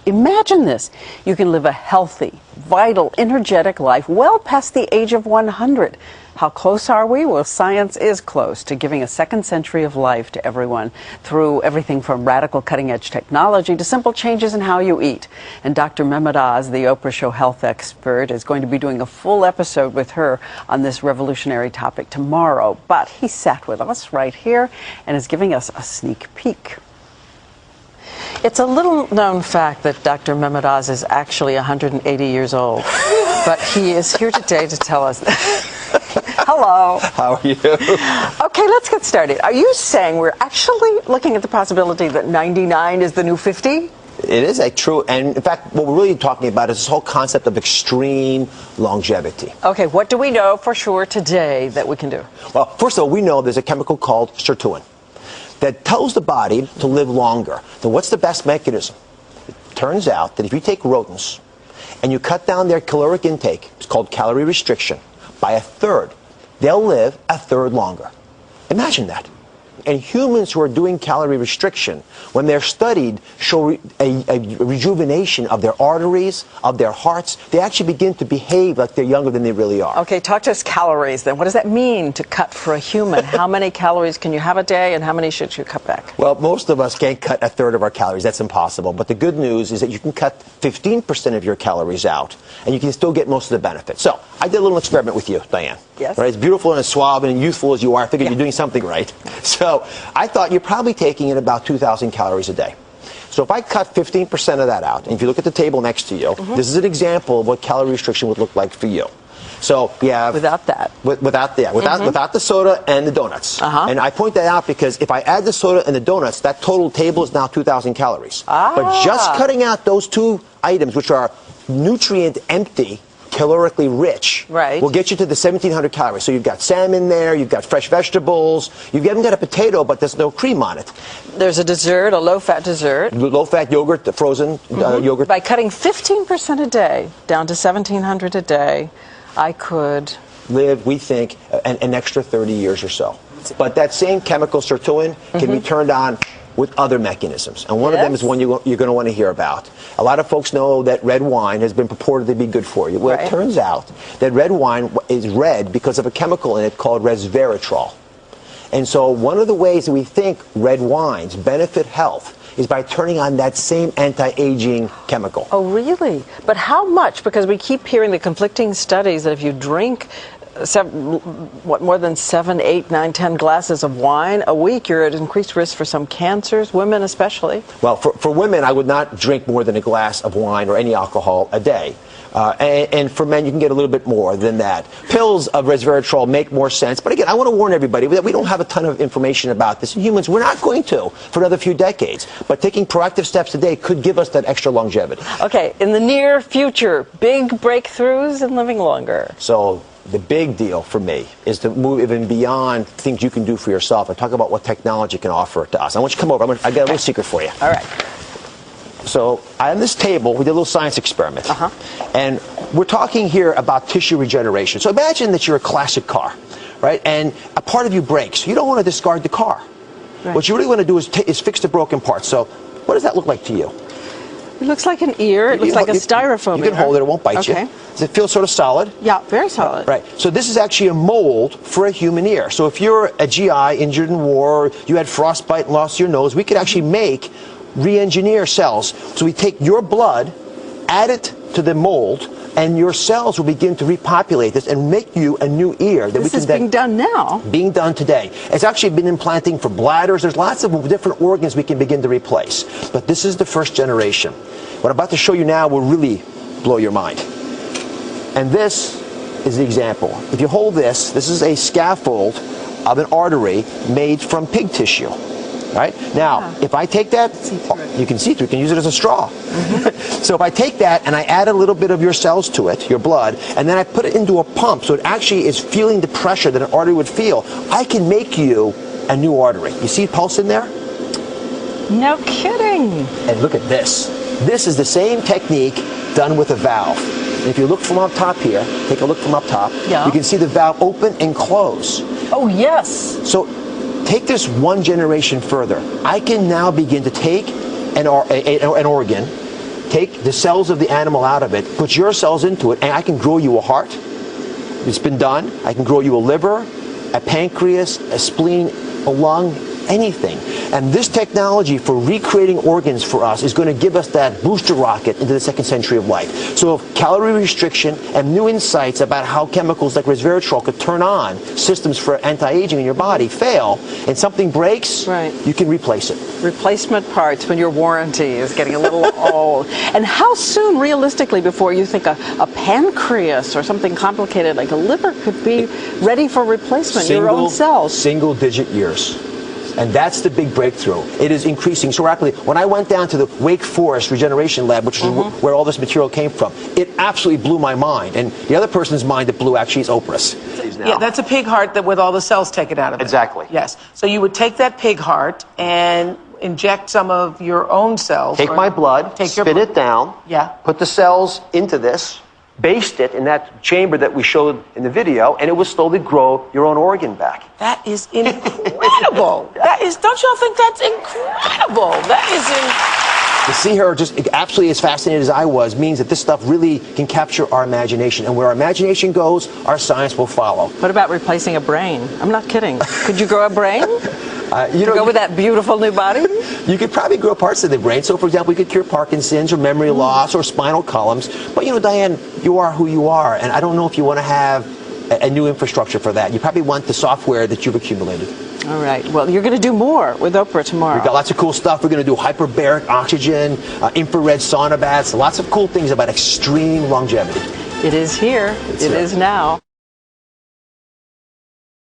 Imagine this. You can live a healthy, vital, energetic life well past the age of 100. How close are we? Well, science is close to giving a second century of life to everyone through everything from radical cutting-edge technology to simple changes in how you eat. And Dr. Mehmet Oz, the Oprah Show health expert, is going to be doing a full episode with her on this revolutionary topic tomorrow. But he sat with us right here and is giving us a sneak peek. It's a little-known fact that Dr. Mehmet Oz is actually 180 years old, but he is here today to tell us that. Hello. How are you? Okay, let's get started. Are you saying we're actually looking at the possibility that 99 is the new 50? It is a true, and in fact, what we're really talking about is this whole concept of extreme longevity. Okay, what do we know for sure today that we can do? Well, first of all, we know there's a chemical called sirtuin that tells the body to live longer. So what's the best mechanism? It turns out that if you take rodents and you cut down their caloric intake, it's called calorie restriction, by a third, they'll live a third longer. Imagine that. And humans who are doing calorie restriction, when they're studied, show a rejuvenation of their arteries, of their hearts. They actually begin to behave like they're younger than they really are. Okay, talk to us calories then. What does that mean to cut for a human? How many calories can you have a day and how many should you cut back? Well, most of us can't cut a third of our calories. That's impossible. But the good news is that you can cut 15% of your calories out and you can still get most of the benefits. So I did a little experiment with you, Diane. Yes. Right? As beautiful and as suave and youthful as you are, I figured you're doing something right. So I thought you're probably taking in about 2,000 calories a day. So if I cut 15% of that out, and if you look at the table next to you, this is an example of what calorie restriction would look like for you. So we have without that, without the soda and the donuts. And I point that out because if I add the soda and the donuts, that total table is now 2,000 calories. But just cutting out those two items, which are nutrient empty, calorically rich, will get you to the 1,700 calories. So you've got salmon there, you've got fresh vegetables, you've even got a potato, but there's no cream on it. There's a dessert, a low-fat dessert. Low-fat yogurt, the frozen yogurt. By cutting 15% a day down to 1,700 a day, I could live, we think, an extra 30 years or so. But that same chemical sirtuin can be turned on with other mechanisms. And one of them is one you're going to want to hear about. A lot of folks know that red wine has been purported to be good for you. Well, it turns out that red wine is red because of a chemical in it called resveratrol. And so one of the ways that we think red wines benefit health is by turning on that same anti-aging chemical. Oh, really? But how much? Because we keep hearing the conflicting studies that if you drink more than 7, 8, 9, 10 glasses of wine a week, you're at increased risk for some cancers, women especially. Well, for women, I would not drink more than a glass of wine or any alcohol a day. And for men, you can get a little bit more than that. Pills of resveratrol make more sense. But again, I want to warn everybody that we don't have a ton of information about this. In humans, we're not going to for another few decades. But taking proactive steps today could give us that extra longevity. Okay, in the near future, big breakthroughs in living longer. So the big deal for me is to move even beyond things you can do for yourself and talk about what technology can offer to us. I want you to come over. I got a little secret for you. All right. So on this table, we did a little science experiment. And we're talking here about tissue regeneration. So imagine that you're a classic car, right? And a part of you breaks. You don't want to discard the car. What you really want to do is fix the broken parts. So what does that look like to you? It looks like an ear. It looks like a styrofoam ear. You can hold it. It won't bite you. Does it feel sort of solid? Yeah, very solid. Right. So this is actually a mold for a human ear. So if you're a GI injured in war, you had frostbite and lost your nose, we could actually make re-engineer cells. So we take your blood, add it to the mold, and your cells will begin to repopulate this and make you a new ear. This is being done now. Being done today. It's actually been implanting for bladders. There's lots of different organs we can begin to replace. But this is the first generation. What I'm about to show you now will really blow your mind. And this is the example. If you hold this, this is a scaffold of an artery made from pig tissue. Right? Now, if I take that, you can see through. You can use it as a straw. So if I take that and I add a little bit of your cells to it, your blood, and then I put it into a pump so it actually is feeling the pressure that an artery would feel, I can make you a new artery. You see pulse in there? No kidding. And look at this. This is the same technique done with a valve. And if you look from up top here, take a look from up top, you can see the valve open and close. Oh, yes. So take this one generation further. I can now begin to take an organ, take the cells of the animal out of it, put your cells into it, and I can grow you a heart. It's been done. I can grow you a liver, a pancreas, a spleen, a lung, anything. And this technology for recreating organs for us is going to give us that booster rocket into the second century of life. So if calorie restriction and new insights about how chemicals like resveratrol could turn on systems for anti-aging in your body fail, and something breaks, you can replace it. Replacement parts when your warranty is getting a little old. And how soon, realistically, before you think a pancreas or something complicated like a liver could be ready for replacement, your own cells? Single-digit years. And that's the big breakthrough. It is increasing so rapidly. When I went down to the Wake Forest Regeneration Lab, which is where all this material came from, it absolutely blew my mind. And the other person's mind that blew actually is Oprah's. Yeah, that's a pig heart that with all the cells taken out of it. Exactly. Yes. So you would take that pig heart and inject some of your own cells. Take my blood, spin it down, put the cells into this, baste it in that chamber that we showed in the video, and it will slowly grow your own organ back. That is incredible. Don't y'all think that's incredible? To see her just absolutely as fascinated as I was means that this stuff really can capture our imagination. And where our imagination goes, our science will follow. What about replacing a brain? I'm not kidding. Could you grow a brain? Go with that beautiful new body? You could probably grow parts of the brain. So, for example, we could cure Parkinson's or memory loss or spinal columns. But, Diane, you are who you are. And I don't know if you want to have a new infrastructure for that. You probably want the software that you've accumulated. All right. Well, you're going to do more with Oprah tomorrow. We've got lots of cool stuff. We're going to do hyperbaric oxygen, infrared sauna baths, lots of cool things about extreme longevity. It is here. It is now.